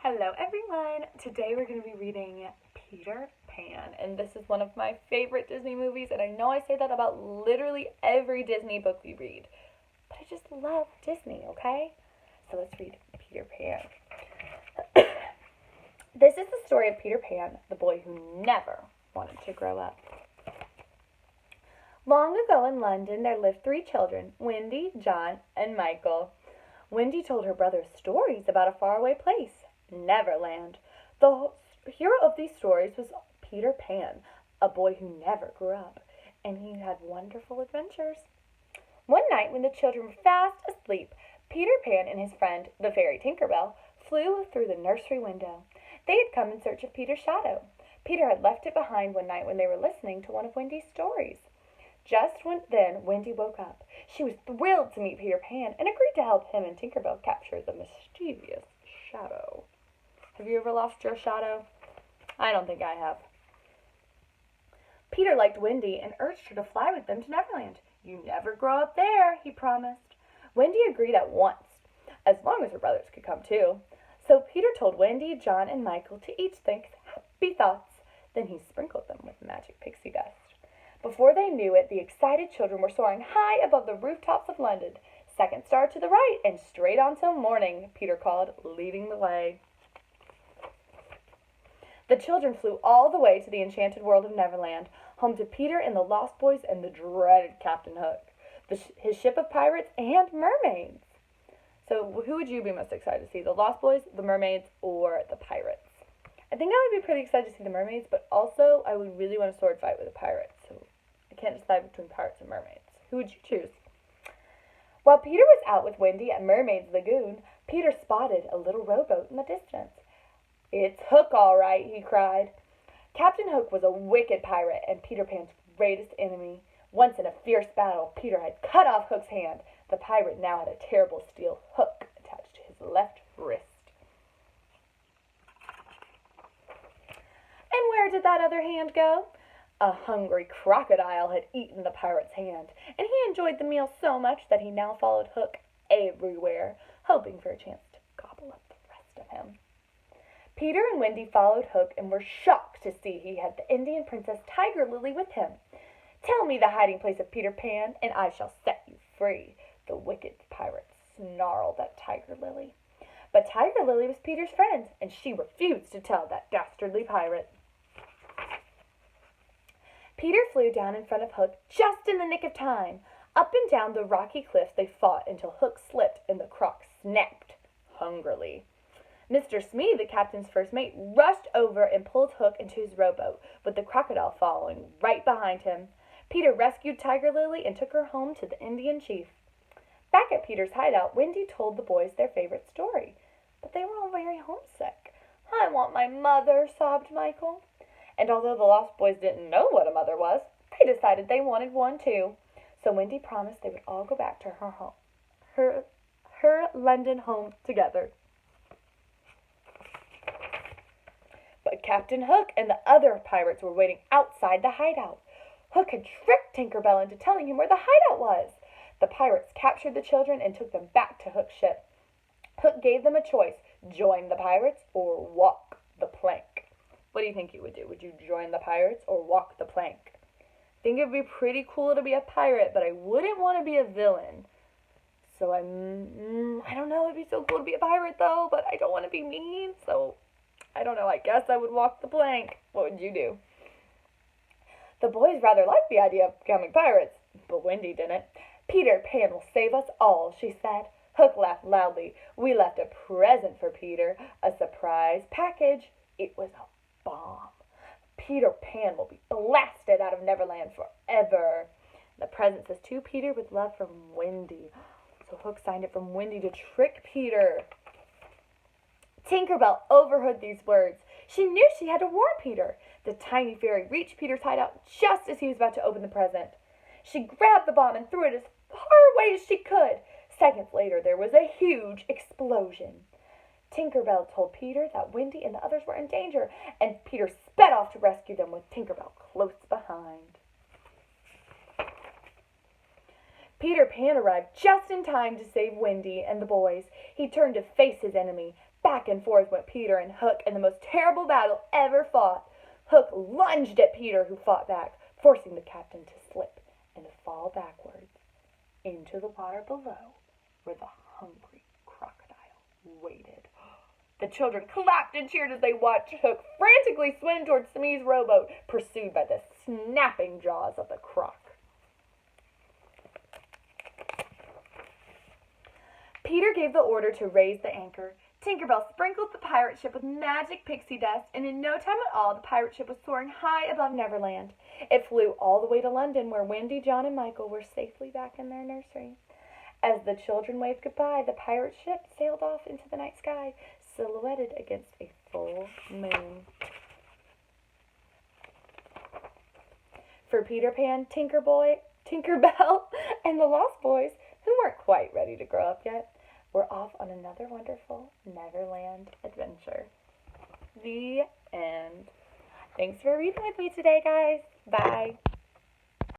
Hello everyone! Today we're going to be reading Peter Pan, and this is one of my favorite Disney movies, and I know I say that about literally every Disney book we read, but I just love Disney, okay? So let's read Peter Pan. This is the story of Peter Pan, the boy who never wanted to grow up. Long ago in London there lived 3 children, Wendy, John, and Michael. Wendy told her brothers stories about a faraway place, Neverland. The hero of these stories was Peter Pan, a boy who never grew up, and he had wonderful adventures. One night when the children were fast asleep, Peter Pan and his friend, the fairy Tinkerbell, flew through the nursery window. They had come in search of Peter's shadow. Peter had left it behind one night when they were listening to one of Wendy's stories. Just then, Wendy woke up. She was thrilled to meet Peter Pan and agreed to help him and Tinkerbell capture the mischievous shadow. Have you ever lost your shadow? I don't think I have. Peter liked Wendy and urged her to fly with them to Neverland. "You never grow up there," he promised. Wendy agreed at once, as long as her brothers could come too. So Peter told Wendy, John, and Michael to each think happy thoughts. Then he sprinkled them with magic pixie dust. Before they knew it, the excited children were soaring high above the rooftops of London. "Second star to the right and straight on till morning," Peter called, leading the way. The children flew all the way to the enchanted world of Neverland, home to Peter and the Lost Boys and the dreaded Captain Hook, his ship of pirates and mermaids. So who would you be most excited to see, the Lost Boys, the mermaids, or the pirates? I think I would be pretty excited to see the mermaids, but also I would really want a sword fight with a pirate, so I can't decide between pirates and mermaids. Who would you choose? While Peter was out with Wendy at Mermaid's Lagoon, Peter spotted a little rowboat in the distance. "It's Hook, all right," he cried. Captain Hook was a wicked pirate and Peter Pan's greatest enemy. Once in a fierce battle, Peter had cut off Hook's hand. The pirate now had a terrible steel hook attached to his left wrist. And where did that other hand go? A hungry crocodile had eaten the pirate's hand, and he enjoyed the meal so much that he now followed Hook everywhere, hoping for a chance to gobble up the rest of him. Peter and Wendy followed Hook and were shocked to see he had the Indian princess Tiger Lily with him. "Tell me the hiding place of Peter Pan, and I shall set you free," the wicked pirate snarled at Tiger Lily. But Tiger Lily was Peter's friend, and she refused to tell that dastardly pirate. Peter flew down in front of Hook just in the nick of time. Up and down the rocky cliff they fought until Hook slipped and the croc snapped hungrily. Mr. Smee, the captain's first mate, rushed over and pulled Hook into his rowboat, with the crocodile following right behind him. Peter rescued Tiger Lily and took her home to the Indian chief. Back at Peter's hideout, Wendy told the boys their favorite story, but they were all very homesick. "I want my mother," sobbed Michael. And although the Lost Boys didn't know what a mother was, they decided they wanted one too. So Wendy promised they would all go back to her home, her London home together. But Captain Hook and the other pirates were waiting outside the hideout. Hook had tricked Tinkerbell into telling him where the hideout was. The pirates captured the children and took them back to Hook's ship. Hook gave them a choice: join the pirates or walk the plank. What do you think you would do? Would you join the pirates or walk the plank? I think it would be pretty cool to be a pirate, but I wouldn't want to be a villain. So I don't know, it'd be so cool to be a pirate though, but I don't want to be mean, so I don't know, I guess I would walk the plank. What would you do? The boys rather liked the idea of becoming pirates, but Wendy didn't. "Peter Pan will save us all," she said. Hook laughed loudly. "We left a present for Peter, a surprise package." It was a bomb. "Peter Pan will be blasted out of Neverland forever." The present says, "To Peter with love from Wendy." So Hook signed it from Wendy to trick Peter. Tinkerbell overheard these words. She knew she had to warn Peter. The tiny fairy reached Peter's hideout just as he was about to open the present. She grabbed the bomb and threw it as far away as she could. Seconds later, there was a huge explosion. Tinkerbell told Peter that Wendy and the others were in danger, and Peter sped off to rescue them with Tinkerbell close behind. Peter Pan arrived just in time to save Wendy and the boys. He turned to face his enemy. Back and forth went Peter and Hook in the most terrible battle ever fought. Hook lunged at Peter, who fought back, forcing the captain to slip and fall backwards into the water below, where the hungry crocodile waited. The children clapped and cheered as they watched Hook frantically swim towards Smee's rowboat, pursued by the snapping jaws of the croc. Peter gave the order to raise the anchor. Tinker Bell sprinkled the pirate ship with magic pixie dust, and in no time at all the pirate ship was soaring high above Neverland. It flew all the way to London, where Wendy, John, and Michael were safely back in their nursery. As the children waved goodbye, the pirate ship sailed off into the night sky, silhouetted against a full moon. For Peter Pan, Tinker Bell, and the Lost Boys, who weren't quite ready to grow up yet, we're off on another wonderful Neverland adventure. The end. Thanks for reading with me today, guys. Bye.